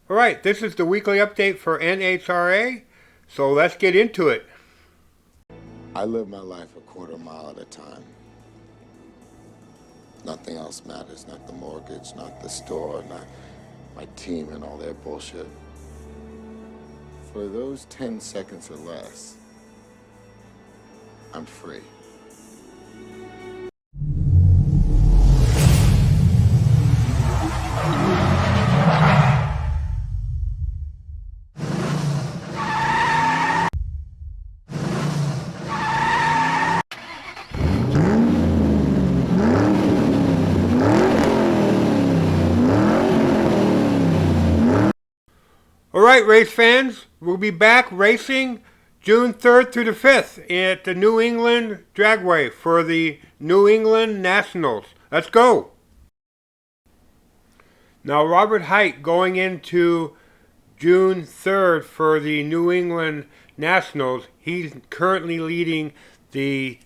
Alright, this is the weekly update for NHRA, so let's get into it. I live my life a quarter mile at a time. Nothing else matters, not the mortgage, not the store, not my team and all their bullshit. For those 10 seconds or less, I'm free. Alright, race fans, we'll be back racing June 3rd through the 5th at the New England Dragway for the New England Nationals. Let's go! Now, Robert Height going into June 3rd for the New England Nationals. He's currently leading the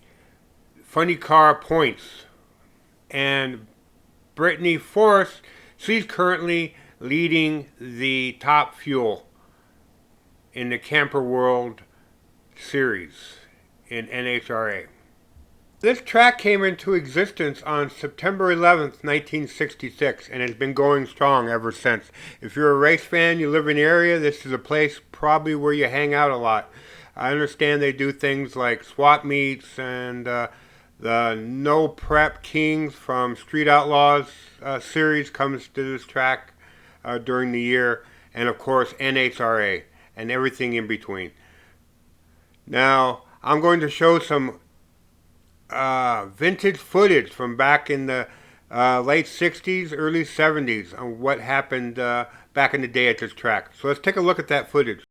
funny car points. And Brittany Forrest, she's currently leading the top fuel in the Camper World Series in NHRA. This track came into existence on September 11th, 1966, and has been going strong ever since. If you're a race fan, you live in the area, this is a place probably where you hang out a lot. I understand they do things like swap meets and the No Prep Kings from Street Outlaws series comes to this track during the year, and of course NHRA and everything in between. Now, I'm going to show some vintage footage from back in the late 60s, early 70s on what happened back in the day at this track. So let's take a look at that footage.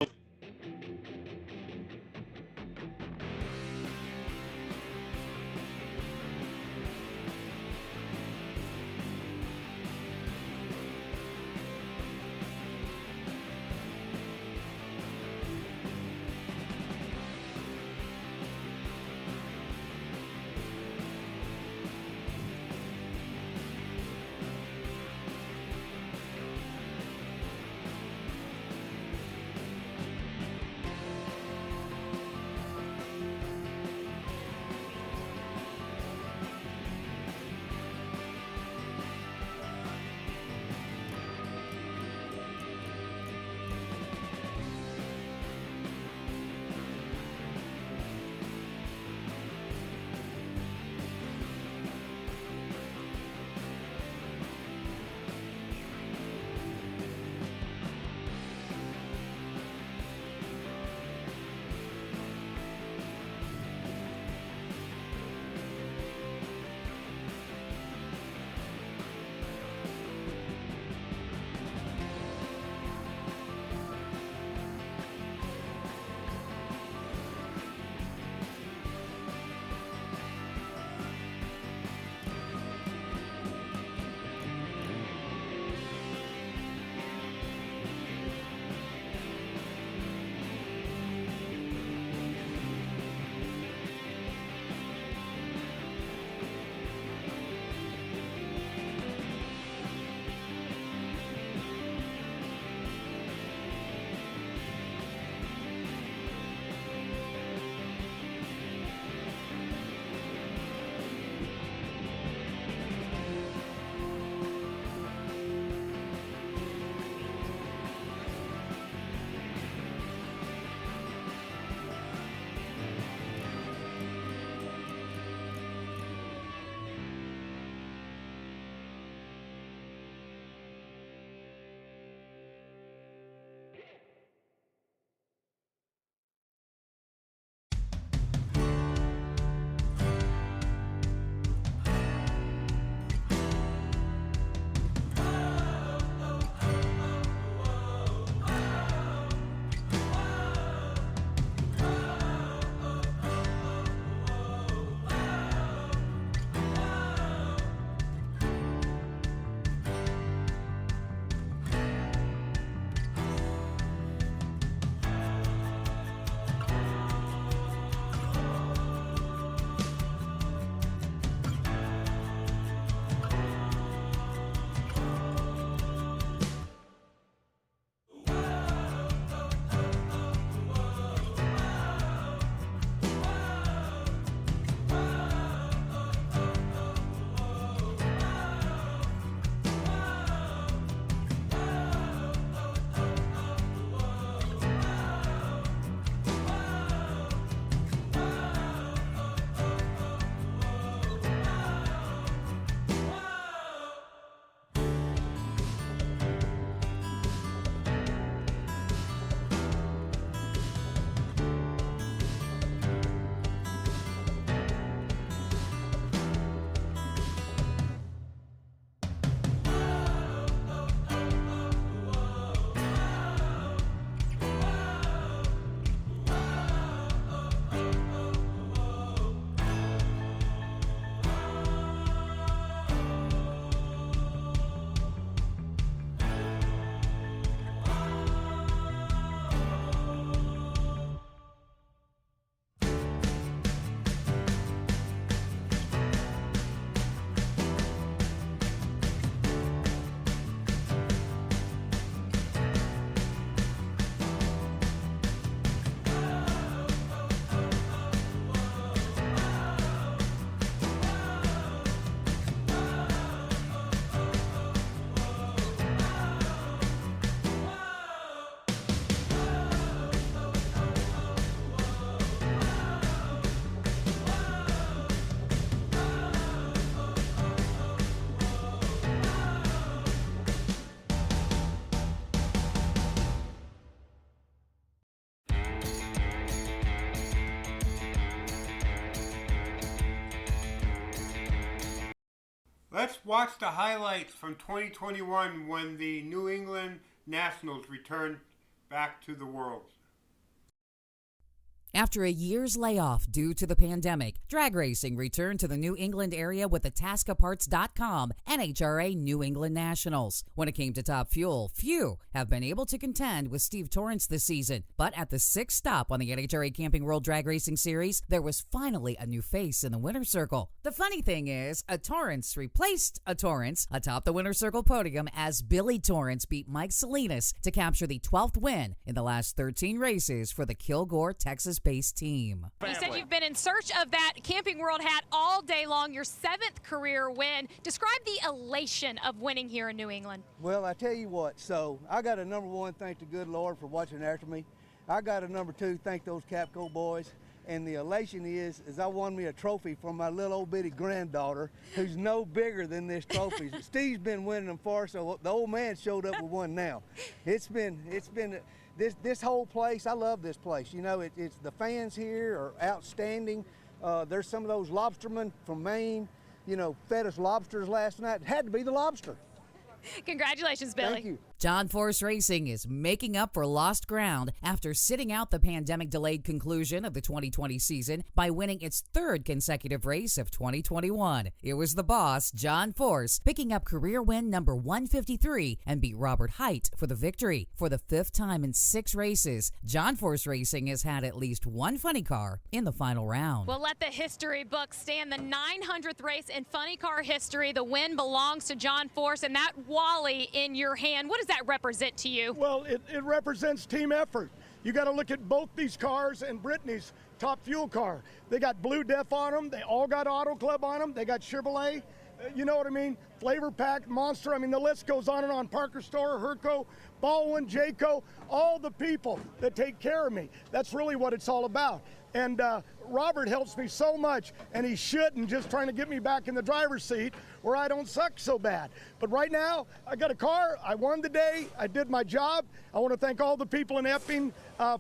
Let's watch the highlights from 2021 when the New England Nationals returned back to the World. After a year's layoff due to the pandemic, drag racing returned to the New England area with the TascaParts.com NHRA New England Nationals. When it came to top fuel, few have been able to contend with Steve Torrance this season. But at the sixth stop on the NHRA Camping World Drag Racing Series, there was finally a new face in the winner's circle. The funny thing is, a Torrance replaced a Torrance atop the winner's circle podium as Billy Torrance beat Mike Salinas to capture the 12th win in the last 13 races for the Kilgore, Texas-based team. You said you've been in search of that Camping World hat all day long, your 7th career win. Describe the elation of winning here in New England. Well, I tell you what, so I got a number one, thank the good Lord for watching after me. I got a number two, thank those Capco boys. And the elation is I won me a trophy from my little old bitty granddaughter, who's no bigger than this trophy. Steve's been winning them for, so the old man showed up with one now. It's been this whole place. I love this place. You know, it's the fans here are outstanding. There's some of those lobstermen from Maine, you know, fed us lobsters last night. It had to be the lobster. Congratulations, Billy. Thank you. John Force Racing is making up for lost ground after sitting out the pandemic-delayed conclusion of the 2020 season by winning its 3rd consecutive race of 2021. It was the boss, John Force, picking up career win number 153 and beat Robert Height for the victory. For the 5th time in 6 races, John Force Racing has had at least one funny car in the final round. Well, let the history book stand. The 900th race in funny car history. The win belongs to John Force, and that Wally in your hand. What does that represent to you? Well, it represents team effort. You got to look at both these cars and Brittany's top fuel car. They got Blue Def on them. They all got Auto Club on them. They got Chevrolet. You know what I mean? Flavor Pack, Monster. I mean, the list goes on and on. Parker Store, Herco, Baldwin, Jayco, all the people that take care of me. That's really what it's all about. And Robert helps me so much, and he shouldn't, just trying to get me back in the driver's seat where I don't suck so bad. But right now, I got a car. I won the day. I did my job. I want to thank all the people in Epping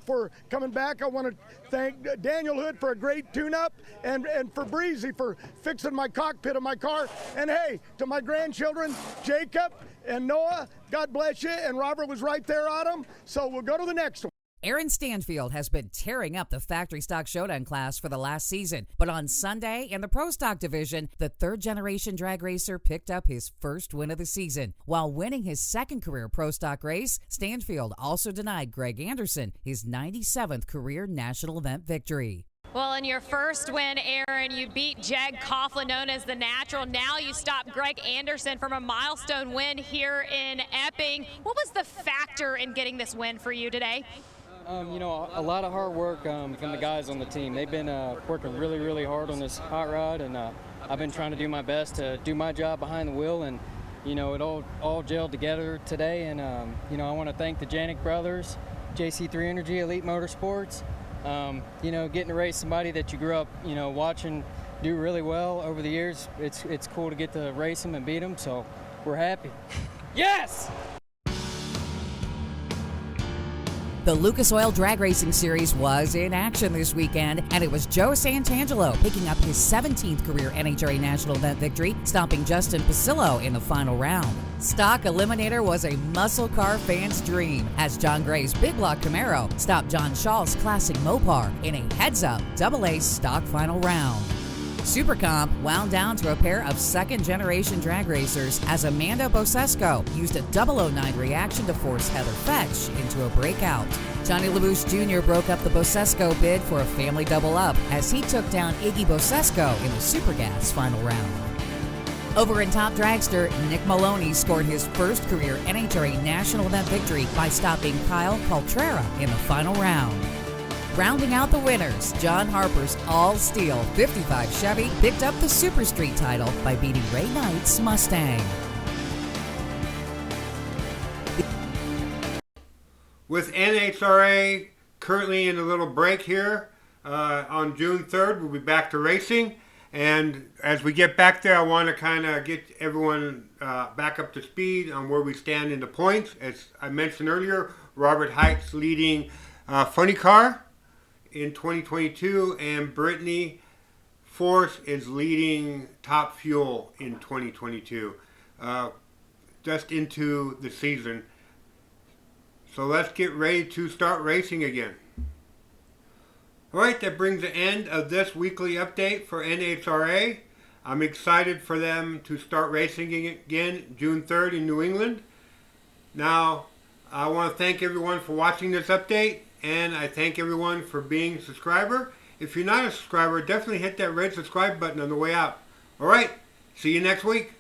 for coming back. I want to thank Daniel Hood for a great tune-up, and for Breezy for fixing my cockpit of my car. And hey, to my grandchildren, Jacob and Noah, God bless you. And Robert was right there on them. So we'll go to the next one. Aaron Stanfield has been tearing up the Factory Stock Showdown class for the last season, but on Sunday in the Pro Stock division, the 3rd-generation drag racer picked up his 1st win of the season. While winning his 2nd career Pro Stock race, Stanfield also denied Greg Anderson his 97th career national event victory. Well, in your first win, Aaron, you beat Jag Coughlin, known as the Natural. Now you stop Greg Anderson from a milestone win here in Epping. What was the factor in getting this win for you today? You know, a lot of hard work from the guys on the team. They've been working really, really hard on this hot rod, and I've been trying to do my best to do my job behind the wheel, and, you know, it all gelled together today. And, you know, I want to thank the Janik brothers, JC3 Energy, Elite Motorsports, you know, getting to race somebody that you grew up, you know, watching do really well over the years. It's cool to get to race them and beat them, so we're happy. Yes! The Lucas Oil Drag Racing Series was in action this weekend, and it was Joe Santangelo picking up his 17th career NHRA National Event victory, stopping Justin Pasillo in the final round. Stock Eliminator was a muscle car fan's dream, as John Gray's Big Block Camaro stopped John Shaw's Classic Mopar in a heads-up AA stock final round. Super Comp wound down to a pair of 2nd-generation drag racers as Amanda Bosesco used a 009 reaction to force Heather Fetch into a breakout. Johnny LaBouche Jr. broke up the Bosesco bid for a family double-up as he took down Iggy Bosesco in the Super Gas final round. Over in Top Dragster, Nick Maloney scored his 1st career NHRA National Event victory by stopping Kyle Coltrera in the final round. Rounding out the winners, John Harper's all-steel 55 Chevy picked up the Super Street title by beating Ray Knight's Mustang. With NHRA currently in a little break here, on June 3rd, we'll be back to racing. And as we get back there, I want to kind of get everyone back up to speed on where we stand in the points. As I mentioned earlier, Robert Height's leading Funny Car in 2022, and Brittany Force is leading Top Fuel in 2022, just into the season. So let's get ready to start racing again. Alright, that brings the end of this weekly update for NHRA. I'm excited for them to start racing again June 3rd in New England. Now, I want to thank everyone for watching this update, and I thank everyone for being a subscriber. If you're not a subscriber, definitely hit that red subscribe button on the way out. Alright, see you next week.